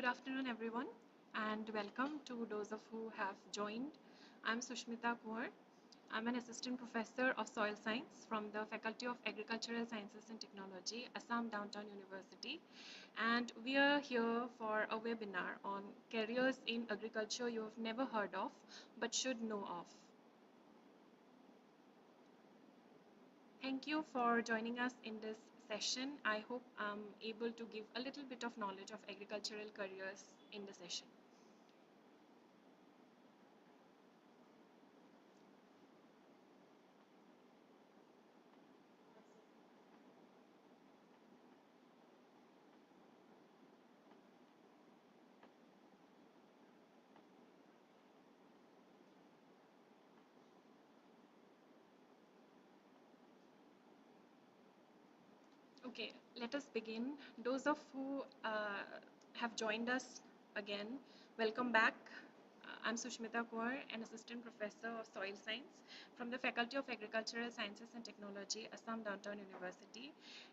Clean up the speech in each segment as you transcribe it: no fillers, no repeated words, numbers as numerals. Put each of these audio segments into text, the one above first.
Good afternoon, everyone, and welcome to those of who have joined. I'm Sushmita Kaur. I'm an assistant professor of soil science from the Faculty of Agricultural Sciences and Technology, Assam Downtown University, and we are here for a webinar on careers in agriculture you have never heard of but should know of. Thank you for joining us in this session. I hope I'm able to give a little bit of knowledge of agricultural careers in the session. Okay, let us begin. Those of who have joined us again, welcome back. I'm Sushmita Kaur, an assistant professor of soil science from the Faculty of Agricultural Sciences and Technology, Assam Downtown University.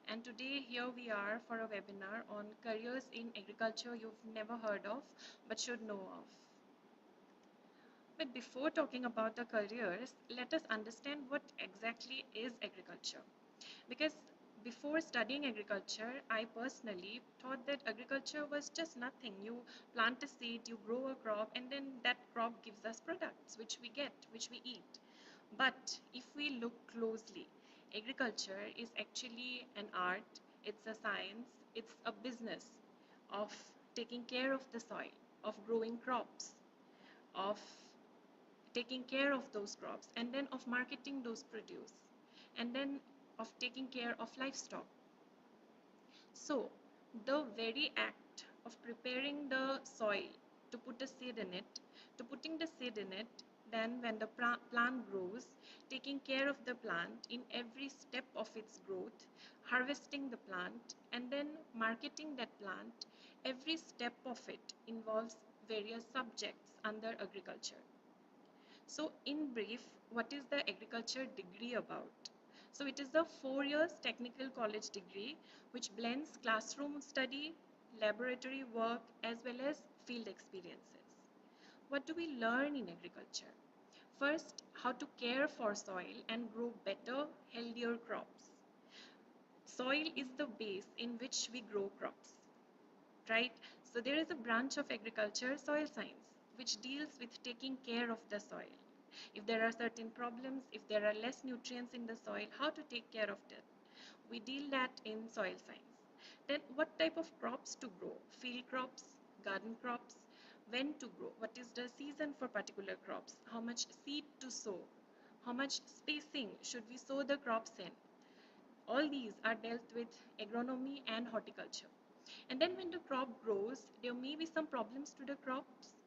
And today here we are for a webinar on careers in agriculture you've never heard of but should know of. But before talking about the careers, let us understand what exactly is agriculture. Because before studying agriculture, I personally thought that agriculture was just nothing. You plant a seed, you grow a crop, and then that crop gives us products, which we get, which we eat. But if we look closely, agriculture is actually an art, it's a science, it's a business of taking care of the soil, of growing crops, of taking care of those crops, and then of marketing those produce, and then of taking care of livestock. So the very act of preparing the soil to put a seed in it, to putting the seed in it, then when the plant grows, taking care of the plant in every step of its growth, harvesting the plant, and then marketing that plant, every step of it involves various subjects under agriculture. So in brief, what is the agriculture degree about? So it is a 4 years technical college degree which blends classroom study, laboratory work as well as field experiences. What do we learn in agriculture? First, how to care for soil and grow better, healthier crops. Soil is the base in which we grow crops, right? So there is a branch of agriculture, soil science, which deals with taking care of the soil. If there are certain problems, if there are less nutrients in the soil, how to take care of that. We deal that in soil science. Then what type of crops to grow? Field crops, garden crops, when to grow, what is the season for particular crops, how much seed to sow, how much spacing should we sow the crops in. All these are dealt with agronomy and horticulture. And then when the crop grows, there may be some problems to the crops.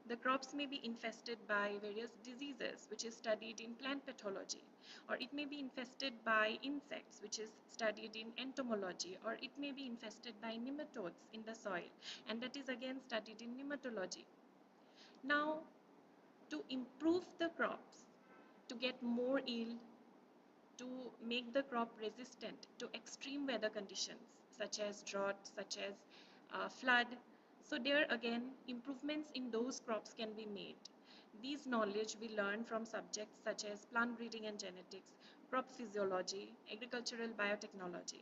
The crops may be infested by various diseases, which is studied in plant pathology, or it may be infested by insects, which is studied in entomology, or it may be infested by nematodes in the soil, and that is again studied in nematology. Now, to improve the crops, to get more yield, to make the crop resistant to extreme weather conditions such as drought, such as flood. So there again, improvements in those crops can be made. These knowledge we learn from subjects such as plant breeding and genetics, crop physiology, agricultural biotechnology.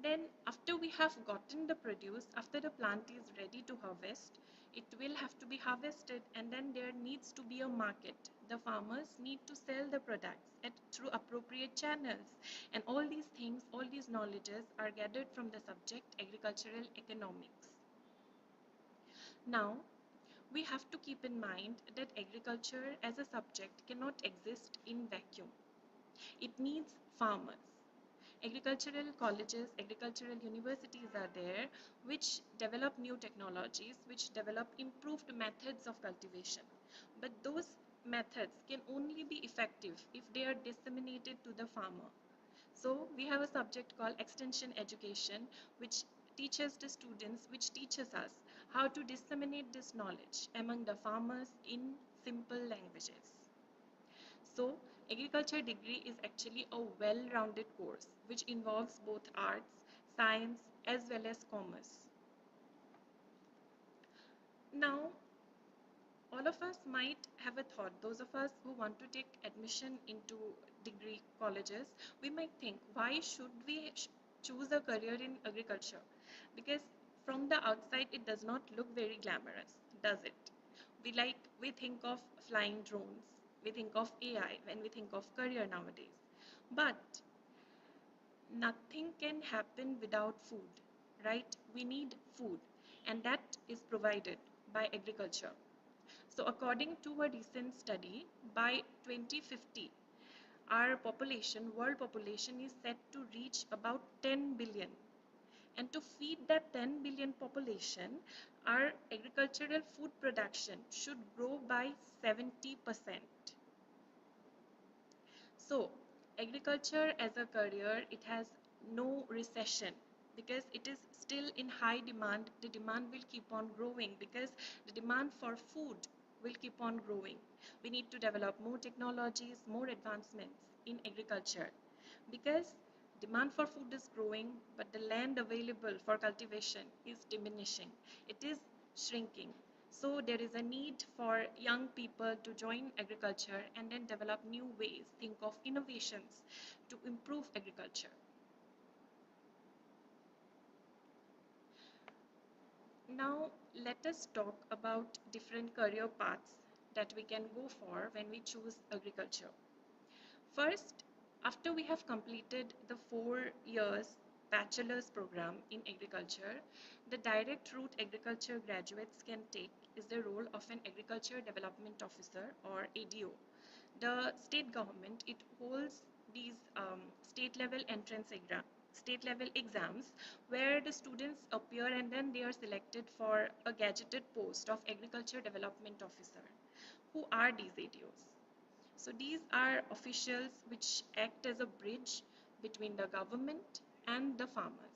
Then after we have gotten the produce, after the plant is ready to harvest, it will have to be harvested and then there needs to be a market. The farmers need to sell the products through appropriate channels. And all these things, all these knowledges are gathered from the subject agricultural economics. Now, we have to keep in mind that agriculture as a subject cannot exist in vacuum. It needs farmers. Agricultural colleges, agricultural universities are there which develop new technologies, which develop improved methods of cultivation. But those methods can only be effective if they are disseminated to the farmer. So we have a subject called extension education, which teaches the students, which teaches us how to disseminate this knowledge among the farmers in simple languages. So agriculture degree is actually a well-rounded course which involves both arts, science as well as commerce. Now, all of us might have a thought. Those of us who want to take admission into degree colleges, we might think, why should we choose a career in agriculture? Because from the outside, it does not look very glamorous, does it? We think of flying drones, we think of AI when we think of career nowadays. But nothing can happen without food, right? We need food, and that is provided by agriculture. So, according to a recent study, by 2050, our population, world population, is set to reach about 10 billion. And to feed that 10 billion population, our agricultural food production should grow by 70%. So, agriculture as a career, it has no recession because it is still in high demand. The demand will keep on growing because the demand for food will keep on growing. We need to develop more technologies, more advancements in agriculture because demand for food is growing, but the land available for cultivation is diminishing. It is shrinking. So there is a need for young people to join agriculture and then develop new ways, think of innovations to improve agriculture. Now let us talk about different career paths that we can go for when we choose agriculture. First, after we have completed the 4 years bachelor's program in agriculture, the direct route agriculture graduates can take is the role of an agriculture development officer or ADO. The state government, it holds these state level exams where the students appear and then they are selected for a gadgeted post of agriculture development officer. Who are these ADOs? So these are officials which act as a bridge between the government and the farmers.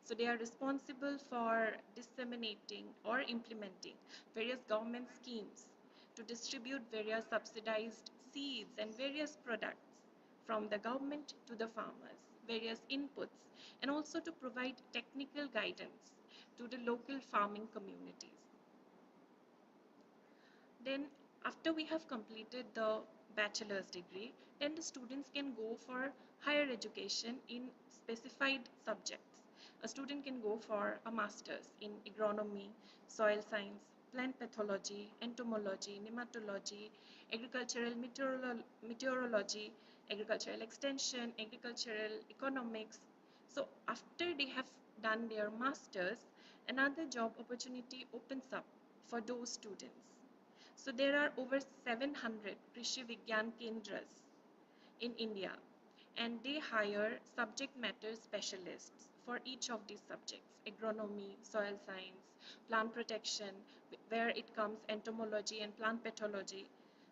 So they are responsible for disseminating or implementing various government schemes to distribute various subsidized seeds and various products from the government to the farmers, various inputs, and also to provide technical guidance to the local farming communities. Then after we have completed the bachelor's degree, then the students can go for higher education in specified subjects. A student can go for a master's in agronomy, soil science, plant pathology, entomology, nematology, agricultural meteorology, agricultural extension, agricultural economics. So after they have done their masters, another job opportunity opens up for those students. So there are over 700 Krishi Vigyan Kendras in India, and they hire subject matter specialists for each of these subjects: agronomy, soil science, plant protection, where it comes entomology and plant pathology.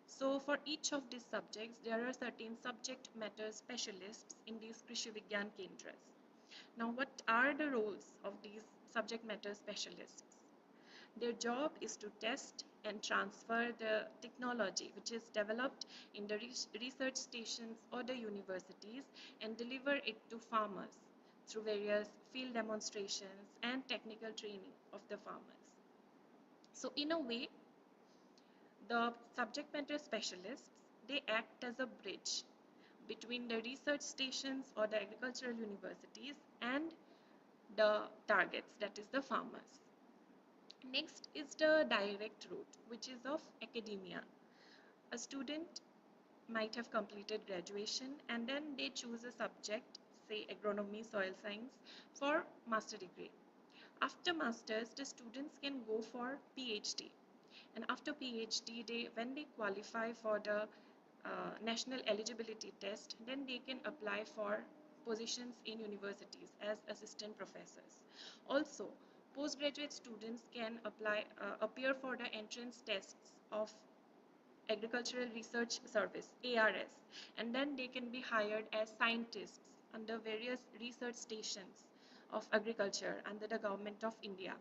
So for each of these subjects, there are certain subject matter specialists in these Krishi Vigyan Kendras. Now, what are the roles of these subject matter specialists? Their job is to test and transfer the technology which is developed in the research stations or the universities and deliver it to farmers through various field demonstrations and technical training of the farmers. So in a way, the subject matter specialists, they act as a bridge between the research stations or the agricultural universities and the targets, that is the farmers. Next is the direct route, which is of academia. A student might have completed graduation and then they choose a subject, say agronomy, soil science, for master degree. After masters, the students can go for PhD. And after PhD, when they qualify for the national eligibility test, then they can apply for positions in universities as assistant professors. Also, postgraduate students can appear for the entrance tests of Agricultural Research Service, ARS, and then they can be hired as scientists under various research stations of agriculture under the government of India.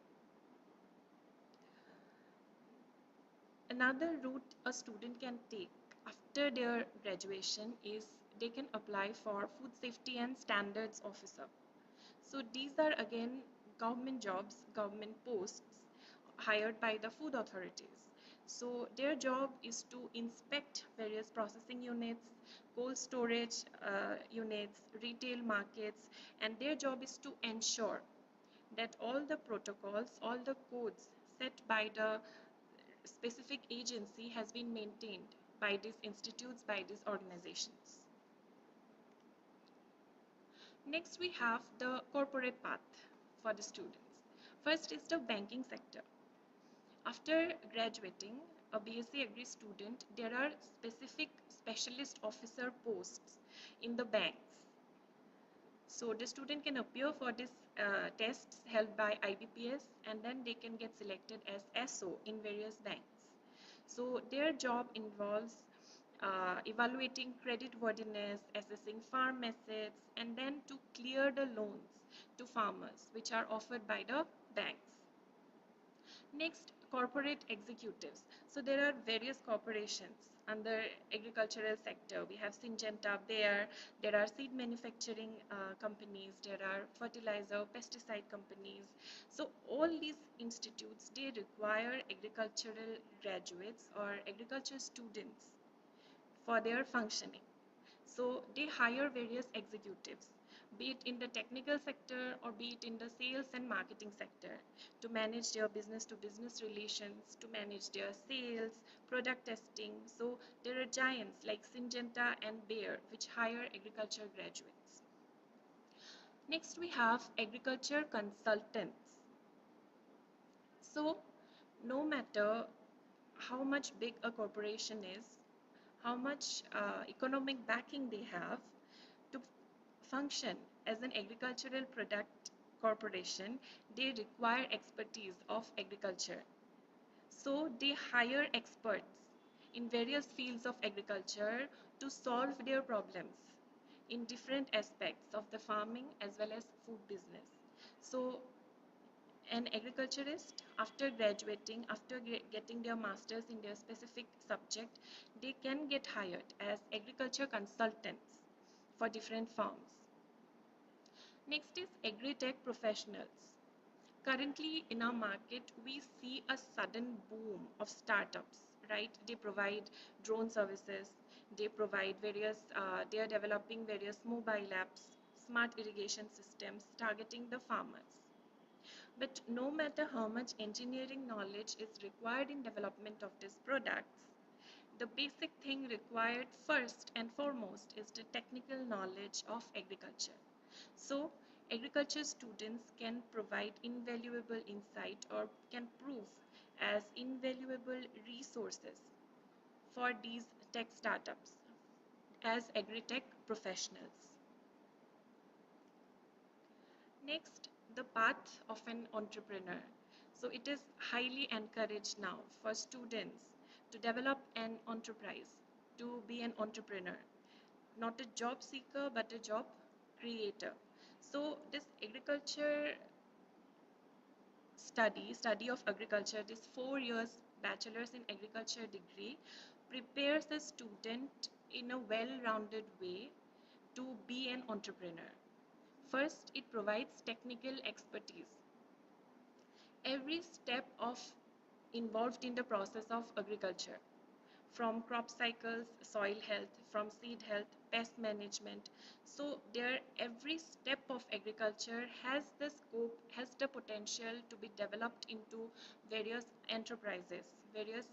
Another route a student can take after their graduation is they can apply for Food Safety and Standards Officer. So these are again government jobs, government posts hired by the food authorities. So their job is to inspect various processing units, cold storage units, retail markets, and their job is to ensure that all the protocols, all the codes set by the specific agency has been maintained by these institutes, by these organizations. Next, we have the corporate path for the students. First is the banking sector. After graduating a BSc Agri student, there are specific specialist officer posts in the banks. So the student can appear for these tests held by IBPS, and then they can get selected as SO in various banks. So their job involves evaluating credit worthiness, assessing farm assets, and then to clear the loans to farmers which are offered by the banks. Next, corporate executives. So there are various corporations under agricultural sector. We have Syngenta, Bayer, there are seed manufacturing companies, there are fertilizer, pesticide companies. So all these institutes, they require agricultural graduates or agriculture students for their functioning. So they hire various executives, be it in the technical sector or be it in the sales and marketing sector, to manage their business to business relations, to manage their sales, product testing. So there are giants like Syngenta and Bayer which hire agriculture graduates. Next, we have agriculture consultants. So no matter how much big a corporation is, how much economic backing they have, to function as an agricultural product corporation, they require expertise of agriculture. So they hire experts in various fields of agriculture to solve their problems in different aspects of the farming as well as food business. So an agriculturist, after graduating, after getting their masters in their specific subject, they can get hired as agriculture consultants for different farms. Next is agri-tech professionals. Currently in our market, we see a sudden boom of startups, right? They provide drone services, they provide they are developing various mobile apps, smart irrigation systems targeting the farmers. But no matter how much engineering knowledge is required in development of these products, the basic thing required first and foremost is the technical knowledge of agriculture. So agriculture students can provide invaluable insight or can prove as invaluable resources for these tech startups as agri-tech professionals. Next, the path of an entrepreneur. So it is highly encouraged now for students to develop an enterprise, to be an entrepreneur, not a job seeker but a job creator. So this agriculture study of agriculture, this 4 years bachelor's in agriculture degree prepares a student in a well-rounded way to be an entrepreneur. First, it provides technical expertise. Every step of involved in the process of agriculture, from crop cycles, soil health, from seed health, pest management. So there every step of agriculture has the scope, has the potential to be developed into various enterprises, various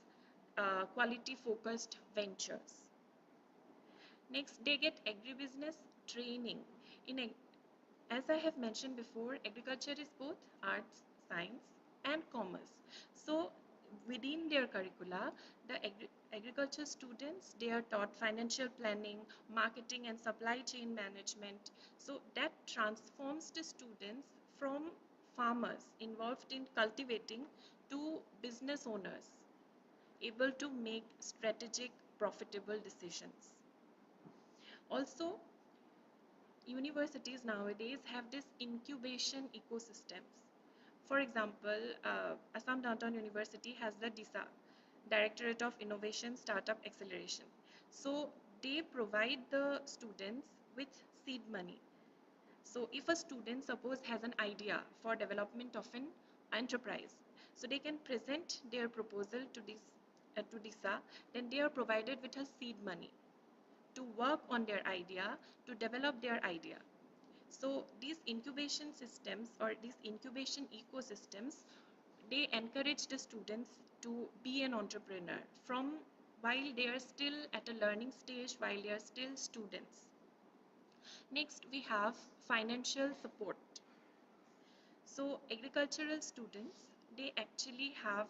quality focused ventures. Next, they get agribusiness training. As I have mentioned before, agriculture is both arts, science, and commerce. So, within their curricula, the agriculture students, they are taught financial planning, marketing and supply chain management. So, that transforms the students from farmers involved in cultivating to business owners, able to make strategic, profitable decisions. Also, universities nowadays have this incubation ecosystems. For example, Assam Downtown University has the DISA, Directorate of Innovation Startup Acceleration. So they provide the students with seed money. So if a student suppose has an idea for development of an enterprise, So they can present their proposal to DISA, then they are provided with a seed money to work on their idea, to develop their idea. So these incubation systems or these incubation ecosystems, they encourage the students to be an entrepreneur from while they are still at a learning stage, while they are still students. Next, we have financial support. So agricultural students, they actually have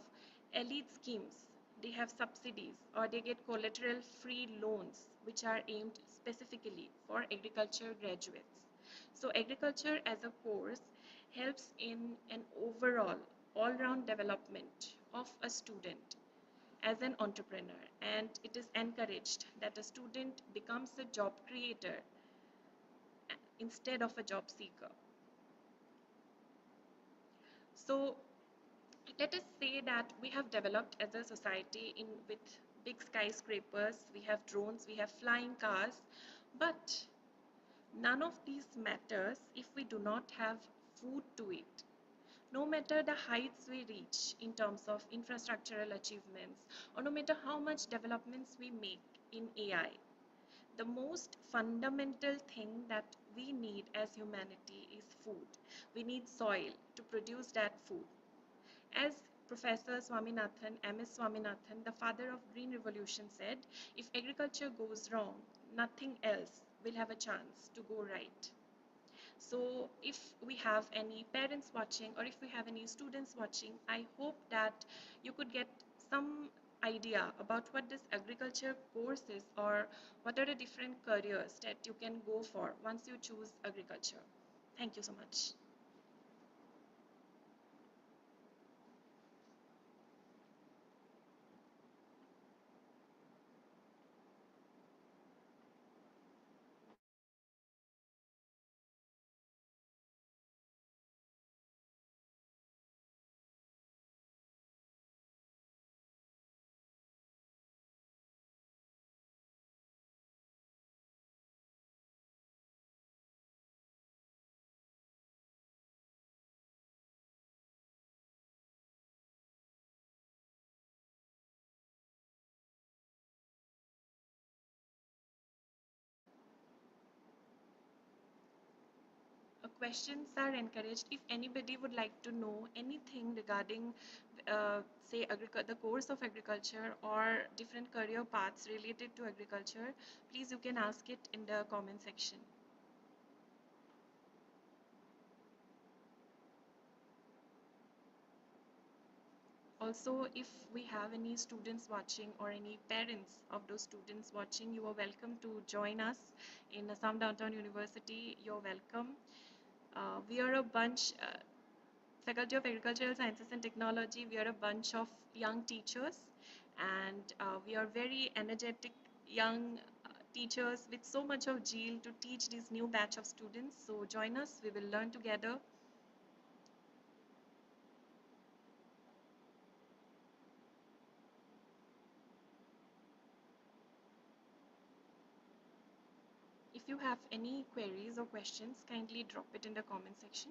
elite schemes. They have subsidies or they get collateral free loans which are aimed specifically for agriculture graduates. So agriculture as a course helps in an overall all-round development of a student as an entrepreneur, and it is encouraged that a student becomes a job creator instead of a job seeker. So let us say that we have developed as a society in with big skyscrapers, we have drones, we have flying cars, but none of these matters if we do not have food to eat. No matter the heights we reach in terms of infrastructural achievements, or no matter how much developments we make in AI, the most fundamental thing that we need as humanity is food. We need soil to produce that food. As Professor Swaminathan, MS Swaminathan, the father of Green Revolution said, if agriculture goes wrong, nothing else will have a chance to go right. So if we have any parents watching or if we have any students watching, I hope that you could get some idea about what this agriculture course is or what are the different careers that you can go for once you choose agriculture. Thank you so much. Questions are encouraged. If anybody would like to know anything regarding, say, the course of agriculture or different career paths related to agriculture, please you can ask it in the comment section. Also, if we have any students watching or any parents of those students watching, you are welcome to join us in Assam Downtown University. You're welcome. We are a bunch, Faculty of Agricultural Sciences and Technology, we are a bunch of young teachers, and we are very energetic young teachers with so much of zeal to teach this new batch of students. So join us, we will learn together. If you have any queries or questions, kindly drop it in the comment section.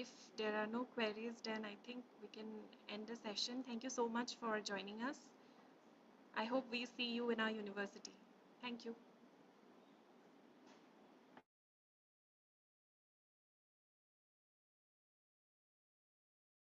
If there are no queries, then I think we can end the session. Thank you so much for joining us. I hope we see you in our university. Thank you.